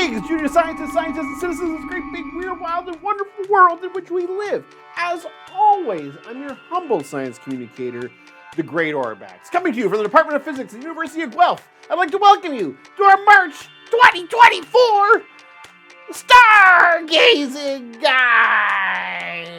Greetings, junior scientists, and citizens of this great, big, weird, wild, and wonderful world in which we live. As always, I'm your humble science communicator, the Great Orbax, coming to you from the Department of Physics at the University of Guelph. I'd like to welcome you to our March 2024 Stargazing Guide.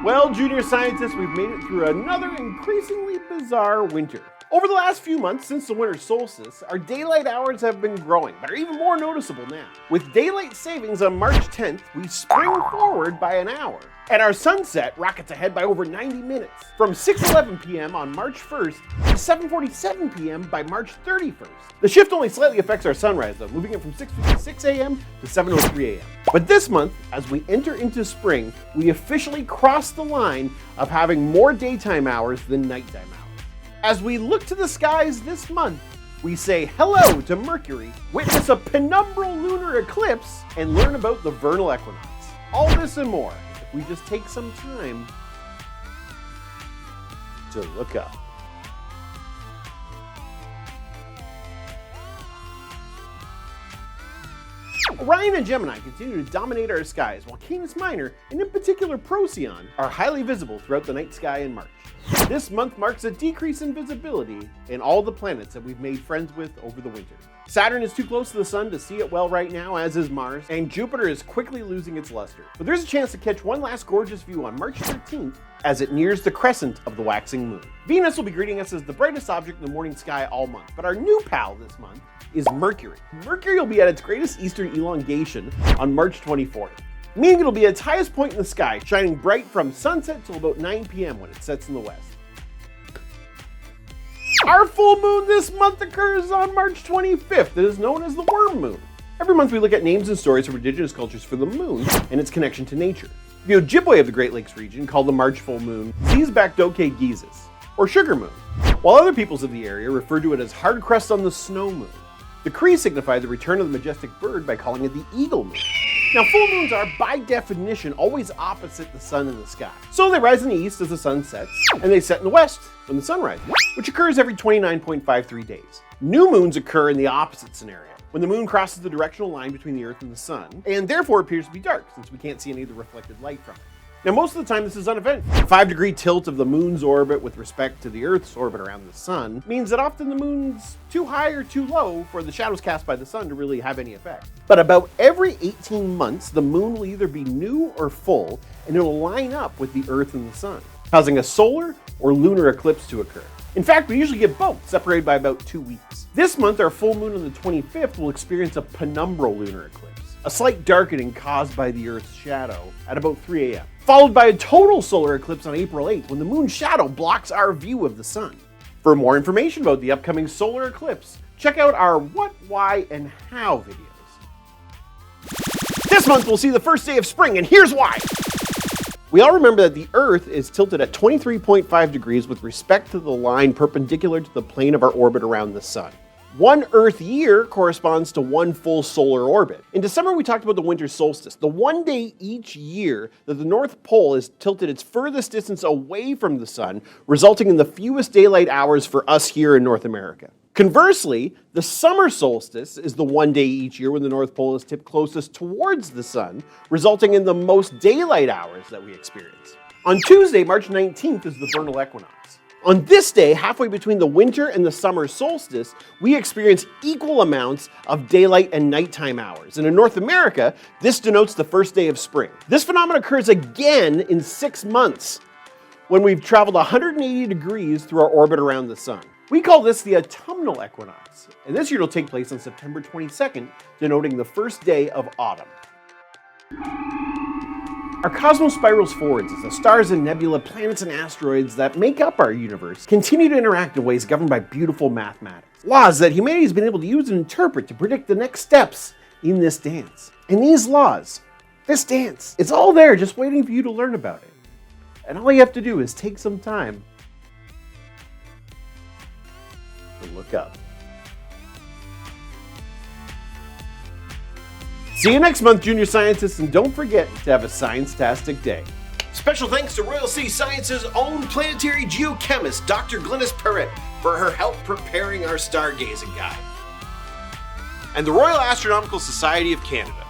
Well, junior scientists, we've made it through another increasingly bizarre winter. Over the last few months since the winter solstice, our daylight hours have been growing, but are even more noticeable now. With daylight savings on March 10th, we spring forward by an hour, and our sunset rockets ahead by over 90 minutes, from 6:11 p.m. on March 1st to 7:47 p.m. by March 31st. The shift only slightly affects our sunrise, though, moving it from 6:56 a.m. to 7:03 a.m. But this month, as we enter into spring, we officially cross the line of having more daytime hours than nighttime hours. As we look to the skies this month, we say hello to Mercury, witness a penumbral lunar eclipse, and learn about the vernal equinox. All this and more, if we just take some time to look up. Orion and Gemini continue to dominate our skies, while Canis Minor, and in particular Procyon, are highly visible throughout the night sky in March. This month marks a decrease in visibility in all the planets that we've made friends with over the winter. Saturn is too close to the sun to see it well right now, as is Mars, and Jupiter is quickly losing its luster. But there's a chance to catch one last gorgeous view on March 13th as it nears the crescent of the waxing moon. Venus will be greeting us as the brightest object in the morning sky all month, but our new pal this month is Mercury. Mercury will be at its greatest eastern elongation on March 24th, meaning it'll be at its highest point in the sky, shining bright from sunset till about 9 p.m. when it sets in the west. Our full moon this month occurs on March 25th. It is known as the worm moon. Every month we look at names and stories from indigenous cultures for the moon and its connection to nature. The Ojibwe of the Great Lakes region call the March full moon Zizbak-Doke Gizis, or sugar moon, while other peoples of the area refer to it as hard crust on the snow moon. The Cree signify the return of the majestic bird by calling it the eagle moon. Now, full moons are, by definition, always opposite the sun in the sky. So they rise in the east as the sun sets, and they set in the west when the sun rises, which occurs every 29.53 days. New moons occur in the opposite scenario, when the moon crosses the directional line between the Earth and the sun, and therefore appears to be dark, since we can't see any of the reflected light from it. Now, most of the time this is uneventful. The 5-degree tilt of the moon's orbit with respect to the Earth's orbit around the sun means that often the moon's too high or too low for the shadows cast by the sun to really have any effect. But about every 18 months, the moon will either be new or full, and it'll line up with the Earth and the sun, causing a solar or lunar eclipse to occur. In fact, we usually get both, separated by about 2 weeks. This month, our full moon on the 25th will experience a penumbral lunar eclipse, a slight darkening caused by the Earth's shadow at about 3 a.m., followed by a total solar eclipse on April 8th when the moon's shadow blocks our view of the sun. For more information about the upcoming solar eclipse, check out our What, Why, and How videos. This month we'll see the first day of spring, and here's why! We all remember that the Earth is tilted at 23.5 degrees with respect to the line perpendicular to the plane of our orbit around the sun. 1 Earth year corresponds to 1 full solar orbit. In December, we talked about the winter solstice, the one day each year that the North Pole is tilted its furthest distance away from the sun, resulting in the fewest daylight hours for us here in North America. Conversely, the summer solstice is the one day each year when the North Pole is tipped closest towards the sun, resulting in the most daylight hours that we experience. On Tuesday, March 19th, is the vernal equinox. On this day, halfway between the winter and the summer solstice, we experience equal amounts of daylight and nighttime hours. And in North America, this denotes the first day of spring. This phenomenon occurs again in 6 months, when we've traveled 180 degrees through our orbit around the sun. We call this the autumnal equinox, and this year it'll take place on September 22nd, denoting the first day of autumn. Our cosmos spirals forwards as the stars and nebula, planets and asteroids that make up our universe continue to interact in ways governed by beautiful mathematics. Laws that humanity has been able to use and interpret to predict the next steps in this dance. And these laws, this dance, it's all there just waiting for you to learn about it. And all you have to do is take some time to look up. See you next month, junior scientists, and don't forget to have a science-tastic day. Special thanks to Royal City Science's own planetary geochemist, Dr. Glynis Parrott, for her help preparing our stargazing guide. And the Royal Astronomical Society of Canada,